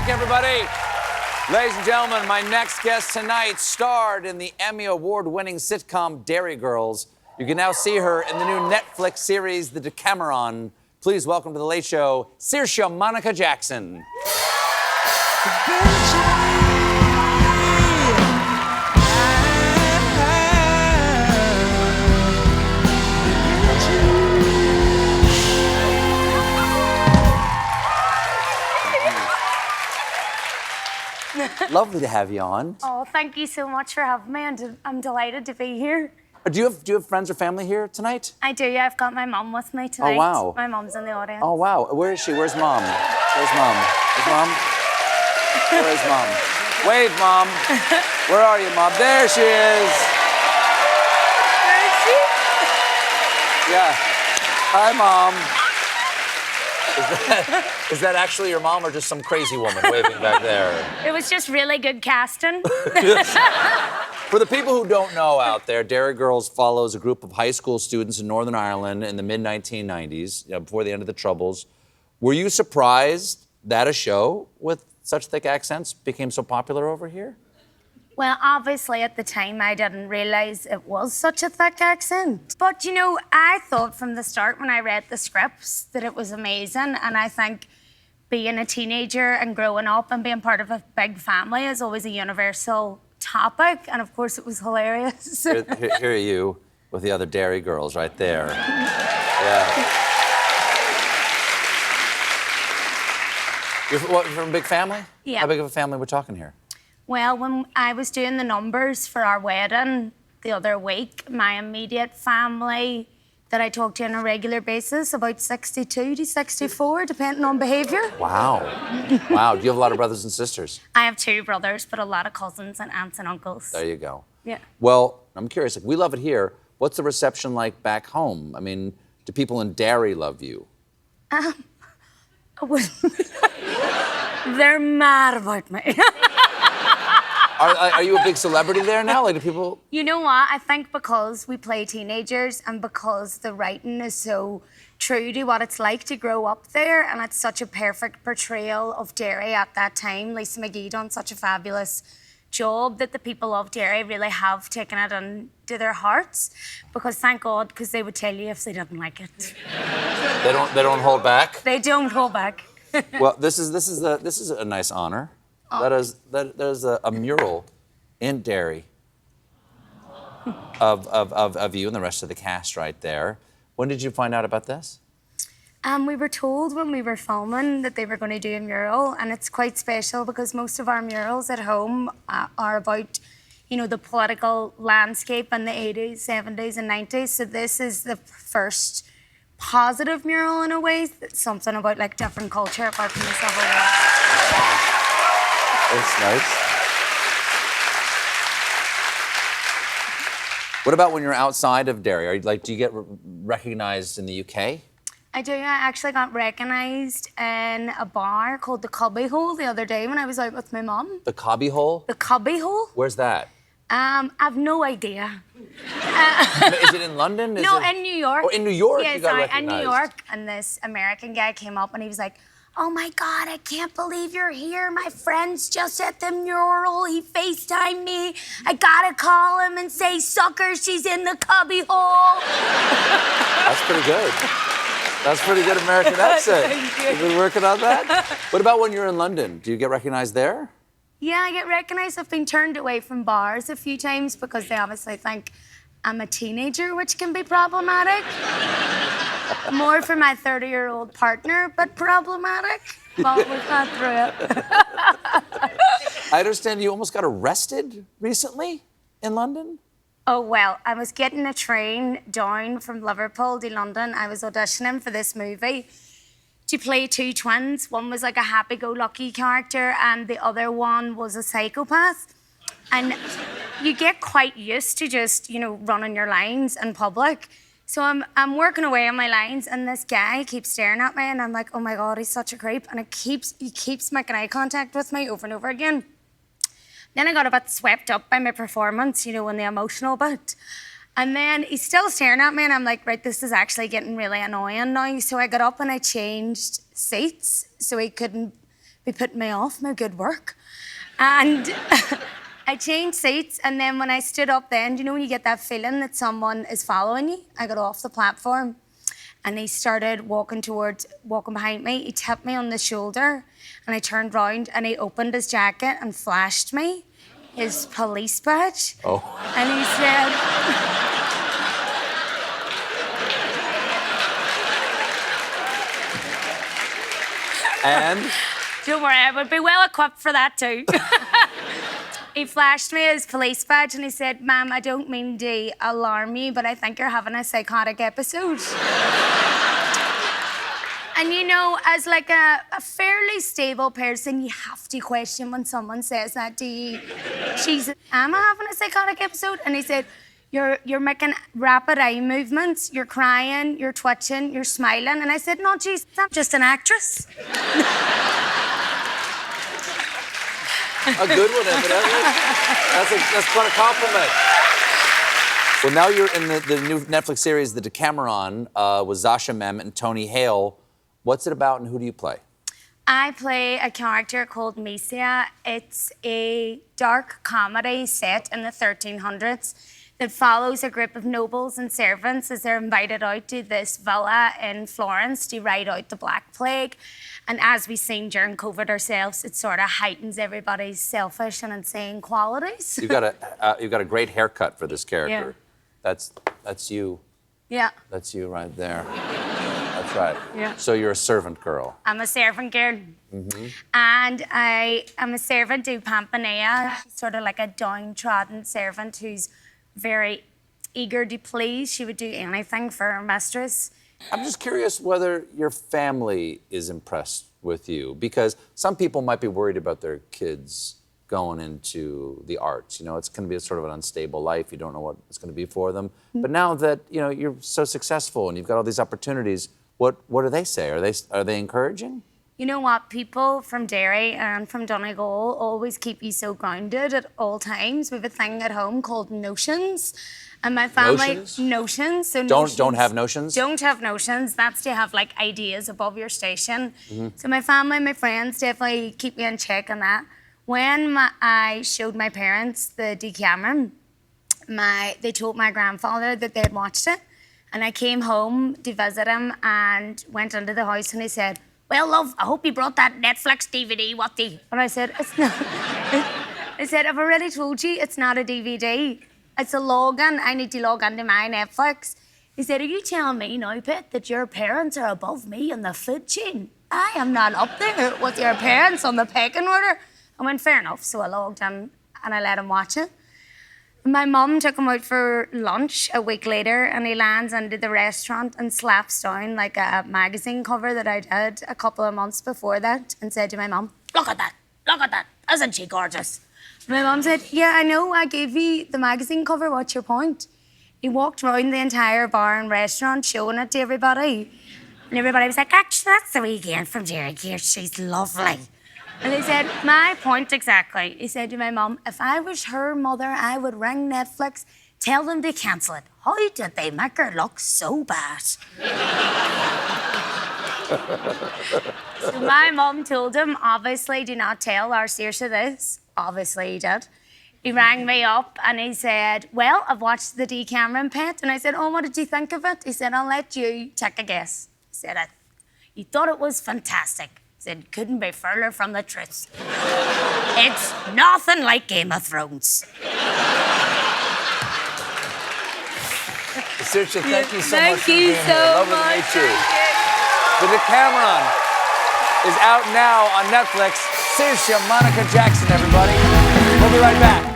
back, everybody. Ladies and gentlemen, my next guest tonight starred in the Emmy Award-winning sitcom Derry Girls. You can now see her in the new Netflix series, The Decameron. Please welcome to The Late Show, Saoirse-Monica Jackson. Lovely to have you on. Oh, thank you so much for having me. I'm delighted to be here. Do you have friends or family here tonight? I do, yeah. I've got my mum with me tonight. Oh, wow. My mum's in the audience. Oh, wow. Where is she? Where's Mom? Where's Mom? Is Mom? Where is Mom? Wave, Mom. Where are you, Mom? There she is. Where is she? Yeah. Hi, Mom. Is that actually your mom or just some crazy woman waving back there? It was just really good casting. For the people who don't know out there, Derry Girls follows a group of high school students in Northern Ireland in the mid-1990s, before the end of the Troubles. Were you surprised that a show with such thick accents became so popular over here? Well, obviously, at the time, I didn't realise it was such a thick accent. But, you know, I thought from the start when I read the scripts that it was amazing. And I think being a teenager and growing up and being part of a big family is always a universal topic. And, of course, it was hilarious. Here are you with the other Derry Girls right there. Yeah. You're from a big family? Yeah. How big of a family we're talking here? Well, when I was doing the numbers for our wedding the other week, my immediate family that I talk to on a regular basis, about 62 to 64, depending on behaviour. Wow. Wow. Do you have a lot of brothers and sisters? I have 2 brothers, but a lot of cousins and aunts and uncles. There you go. Yeah. Well, I'm curious. We love it here. What's the reception like back home? I mean, do people in Derry love you? I wouldn't. They're mad about me. Are you a big celebrity there now? Like, do people... You know what? I think because we play teenagers and because the writing is so true to what it's like to grow up there, and it's such a perfect portrayal of Derry at that time. Lisa McGee done such a fabulous job that the people of Derry really have taken it into their hearts. Because thank God, because they would tell you if they didn't like it. They don't hold back? They don't hold back. Well, this is a nice honor. Oh. That is a mural in Derry of you and the rest of the cast right there. When did you find out about this? We were told when we were filming that they were going to do a mural, and it's quite special because most of our murals at home are about, you know, the political landscape in the 80s, 70s and 90s. So this is the first positive mural in a way, something about like different culture apart from the Civil War. That's nice. What about when you're outside of Derry? Do you get recognized in the UK? I do. I actually got recognised in a bar called the Cubby Hole the other day when I was out with my mum. The Cubby Hole? The Cubby Hole? Where's that? I've no idea. Is it in London? No, in New York. Oh, in New York yeah, you got sorry, recognized. In New York. And this American guy came up and he was like, "Oh my God, I can't believe you're here. My friend's just at the mural. He FaceTimed me. I gotta call him and say, sucker, she's in the Cubby Hole." That's pretty good. That's pretty good American accent. Thank you. You've been working on that? What about when you're in London? Do you get recognized there? Yeah, I get recognised. I've been turned away from bars a few times because they obviously think I'm a teenager, which can be problematic. More for my 30-year-old partner, but problematic. But we've got through it. I understand you almost got arrested recently in London? Oh, well, I was getting a train down from Liverpool to London. I was auditioning for this movie to play 2 twins. One was like a happy-go-lucky character and the other one was a psychopath. And you get quite used to just, you know, running your lines in public. So I'm working away on my lines and this guy keeps staring at me and I'm like, oh my God, he's such a creep. And he keeps making eye contact with me over and over again. Then I got a bit swept up by my performance, you know, in the emotional bit. And then he's still staring at me and I'm like, right, this is actually getting really annoying now. So I got up and I changed seats so he couldn't be putting me off my good work. And I changed seats, and then when I stood up then, do you know when you get that feeling that someone is following you? I got off the platform, and he started walking behind me. He tapped me on the shoulder, and I turned round, and he opened his jacket and flashed me his police badge. Oh. And he said... And? Don't worry, I would be well equipped for that too. He flashed me his police badge and he said, "Ma'am, I don't mean to alarm you, but I think you're having a psychotic episode." And you know, as like a fairly stable person, you have to question when someone says that to you. "Am I having a psychotic episode?" And he said, You're making rapid eye movements, you're crying, you're twitching, you're smiling." And I said, "No, geez, I'm just an actress." A good one, evidently. That's quite a compliment. Well, now you're in the new Netflix series, The Decameron, with Zasha Mem and Tony Hale. What's it about and who do you play? I play a character called Misia. It's a dark comedy set in the 1300s that follows a group of nobles and servants as they're invited out to this villa in Florence to ride out the Black Plague. And as we've seen during COVID ourselves, it sort of heightens everybody's selfish and insane qualities. You've got a great haircut for this character. Yeah. That's you. Yeah. That's you right there. That's right. Yeah. So you're a servant girl. I'm a servant girl. Mm-hmm. And I'm a servant to Pampanea. She's sort of like a downtrodden servant who's very eager to please. She would do anything for her mistress. I'm just curious whether your family is impressed with you, because some people might be worried about their kids going into the arts. You know, it's going to be a sort of an unstable life. You don't know what it's going to be for them. Mm-hmm. But now that, you know, you're so successful and you've got all these opportunities, what do they say? Are they encouraging? You know what? People from Derry and from Donegal always keep you so grounded at all times. We have a thing at home called notions. And my family... Notions? So Don't have notions? Don't have notions. That's to have, like, ideas above your station. Mm-hmm. So my family and my friends definitely keep me in check on that. When I showed my parents the Decameron, they told my grandfather that they had watched it. And I came home to visit him and went into the house and he said, "Well, love, I hope you brought that Netflix DVD, what the..." And I said, "It's not..." I said, "I've already told you it's not a DVD. It's a login. I need to log into my Netflix." He said, "Are you telling me now, Pet, that your parents are above me in the food chain? I am not up there with your parents on the pecking order." I went, "Fair enough." So I logged in and I let him watch it. My mum took him out for lunch a week later and he lands into the restaurant and slaps down like a magazine cover that I did a couple of months before that and said to my mum, look at that, isn't she gorgeous?" My mum said, "Yeah, I know, I gave you the magazine cover, what's your point?" He walked around the entire bar and restaurant showing it to everybody. And everybody was like, "Actually, that's the wee girl from Derry Girls, she's lovely." And he said, "My point exactly." He said to my mum, "If I was her mother, I would ring Netflix, tell them to cancel it. How did they make her look so bad?" So my mum told him, obviously, do not tell our Saoirse this. Obviously he did. He rang me up and he said, "Well, I've watched the Decameron, Pet." And I said, "Oh, what did you think of it?" He said, "I'll let you take a guess." He said, "You thought it was fantastic." He said, "Couldn't be further from the truth. It's nothing like Game of Thrones." Saoirse, thank you so much for being being so here. Lovely to much. meet you. The Decameron is out now on Netflix. Saoirse-Monica Jackson, everybody. We'll be right back.